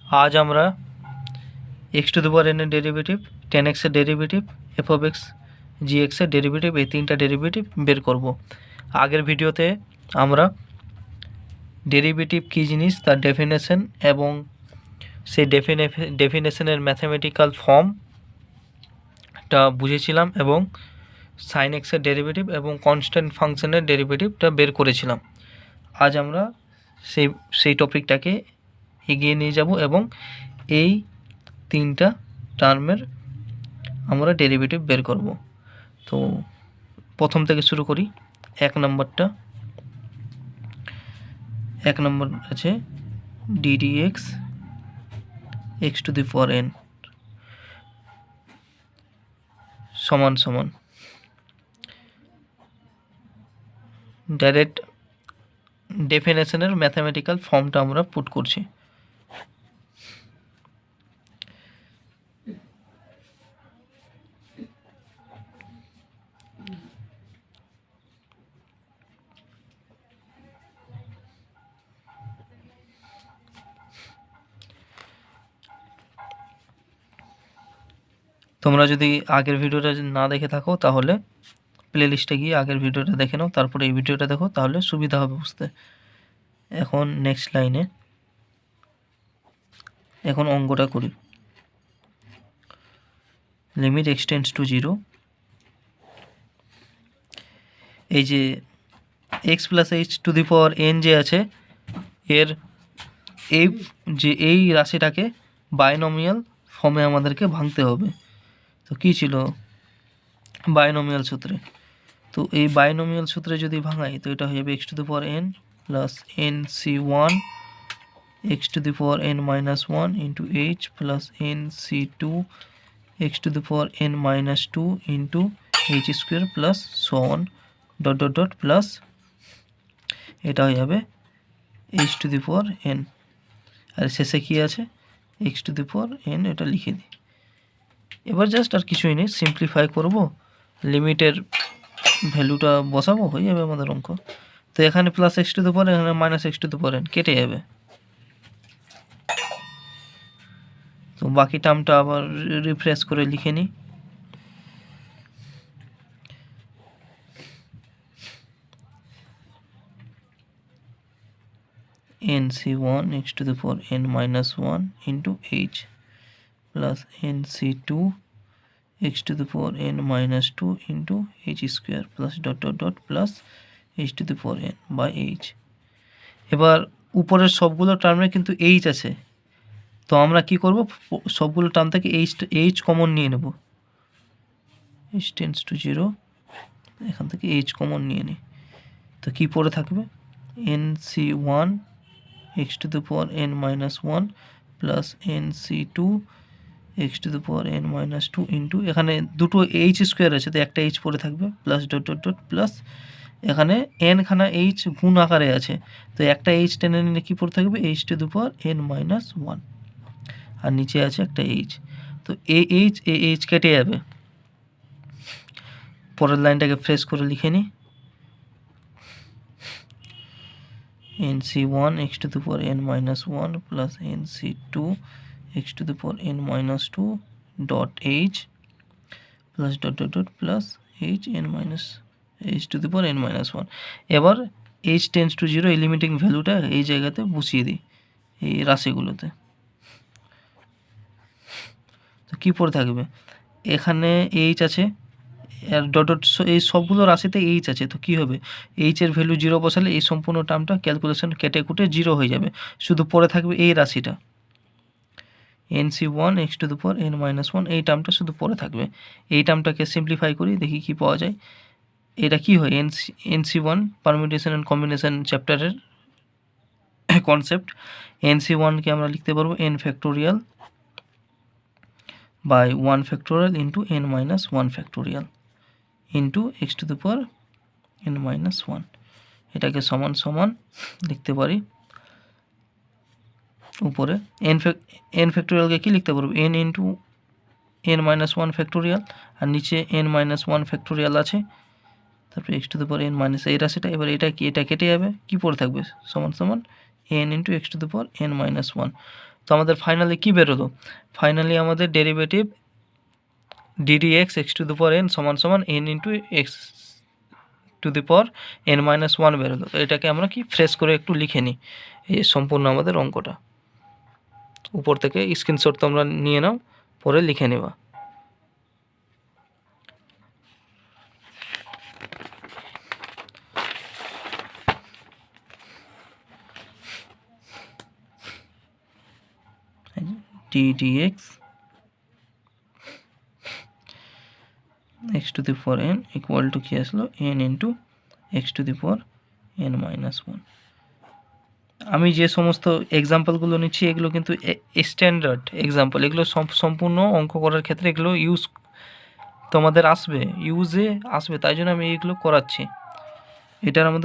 আজ আমরা x to the power N এর ডেরিভেটিভ, 10x এর derivative, F of x G x এর ডেরিভেটিভ, এই তিনটা ডেরিভেটিভ বের করব। আগের ভিডিওতে আমরা ডেরিভেটিভ কী জিনিস তার ডেফিনেশন এবং সেই ডেফিনেশনের ম্যাথামেটিক্যাল ফর্মটা বুঝেছিলাম এবং সাইন এক্সের ডেরিভেটিভ এবং কনস্ট্যান্ট ফাংশনের ডেরিভেটিভটা বের করেছিলাম। আজ আমরা সেই টপিকটাকে এগিয়ে নিয়ে যাব এবং এই তিনটা টার্মের আমরা ডেরিভেটিভ বের করব। তো প্রথম থেকে শুরু করি। এক নম্বর আছে ddx x to the power n সমান সমান ডাইরেক্ট ডেফিনেশনের ম্যাথামেটিক্যাল ফর্মটা আমরা পুট করছি। তোমরা যদি আগের ভিডিওটা না দেখে থাকো তাহলে প্লেলিস্টে গিয়ে আগের ভিডিওটা দেখে নাও, তারপরে এই ভিডিওটা দেখো, তাহলে সুবিধা হবে বুঝতে। এখন নেক্সট লাইনে এখন অঙ্কটা করি। লিমিট এক্স টেন্ডস টু 0, এই যে x plus h to the power N যে আছে এর এই রাশিটাকে বাইনোমিয়াল ফর্মে আমাদেরকে ভাঙতে হবে। তো কী ছিল বাইনোমিয়াল সূত্রে? তো এই বাইনোমিয়াল সূত্রে যদি ভাঙাই তো এটা হয়ে যাবে x to the power n plus n C one x to the power N minus one into h plus n C two x to the power N minus two into h square plus so on dot dot dot plus এটা হয়ে যাবে h to the power n, আর শেষে কী আছে x to the power n, এটা লিখে দিই। এবার জাস্ট আর কিছুই নেই, সিম্পলিফাই করব, লিমিটের ভ্যালুটা বসাবো, হয়ে যাবে আমাদের অঙ্ক। তো এখানে প্লাস এক্স টু দি পাওয়ার এখানে minus x to the power N কেটে যাবে। তো বাকি টার্মটা আবার রিফ্রেশ করে লিখে নিই। N C one x to the power N minus one into h plus n C two x to the power N minus two into h square plus dot dot dot plus h to the power n by h. এবার উপরের সবগুলো টার্মে কিন্তু H আছে, তো আমরা কি করব, সবগুলো টার্ম থেকে এইচ কমন নিয়ে নেব। এইচ টেন্ডস টু 0, এখান থেকে এইচ কমন নিয়ে নিই। তো কী পড়ে থাকবে n C one x to the power N minus one plus n C two x to the power N minus two into এখানে দুটো এইচ স্কোয়ার আছে তো একটা এইচ পড়ে থাকবে plus dot dot dot plus এখানে এন খানা H গুণ আকারে আছে তো একটা এইচ টেনে নিলে কী পড়ে থাকবে h to the power N minus one, আর নিচে আছে একটা এইচ। তো এইচ কেটে যাবে। পরের লাইনটাকে ফ্রেশ করে লিখে নিই। N C one x to the power N minus one plus n C two x to the power N minus two dot h plus dot dot dot plus h n minus h to the power N minus one. এবার h tends to 0 এই limiting ভ্যালুটা এই জায়গাতে বসিয়ে দিই এই রাশিগুলোতে। তো কী পড়ে থাকবে এখানে এইচ আছে আর ডট ডট এই সবগুলো রাশিতে এইচ আছে, তো কী হবে এইচের ভ্যালু 0 বসালে এই সম্পূর্ণ টার্মটা ক্যালকুলেশন কেটে কুটে 0 হয়ে যাবে, শুধু পড়ে থাকবে এই রাশিটা n C one x to the power N minus one, এই টার্মটা শুধু পড়ে থাকবে। এই টার্মটাকে সিম্পলিফাই করি দেখি কি পাওয়া যায়। এটা কি হয় N C one permutation and combination চ্যাপ্টারের কনসেপ্ট। এন সি ওয়ানকে আমরা লিখতে পারবো N factorial by 1 factorial into N minus 1 factorial into X to the power N minus one. এটাকে সমান সমান লিখতে পারি উপরে এন ফ্যাক্টোরিয়ালকে কী লিখতে পারবো n into N minus one factorial, আর নিচে এন মাইনাস ওয়ান ফ্যাক্টোরিয়াল আছে, তারপরে x to the power N minus এই রাশিটা। এবার এটা কেটে যাবে, কী পড়ে থাকবে সমান সমান N into X to the power N minus one. তো আমাদের ফাইনালি কি বেরোলো? ফাইনালি আমাদের derivative ddx x two the power n সমান সমান n into x two the power n minus 1 বেরোলো। তো এটাকে আমরা কি ফ্রেশ করে একটু লিখে নিই, এই সম্পূর্ণ আমাদের অঙ্কটা। উপর থেকে স্ক্রিনশট তোমরা নিয়ে নাও, পরে লিখে নেবা। ddx x two the power n equal to কি আসলো, n into x two the power n minus 1। আমি যে সমস্ত এক্সাম্পলগুলো নিচ্ছি এগুলো কিন্তু স্ট্যান্ডার্ড এক্সাম্পল, এগুলো সম্পূর্ণ অঙ্ক করার ক্ষেত্রে এগুলো তোমাদের ইউজে আসবে, তাই জন্য আমি এইগুলো করাচ্ছি। এটার আমাদের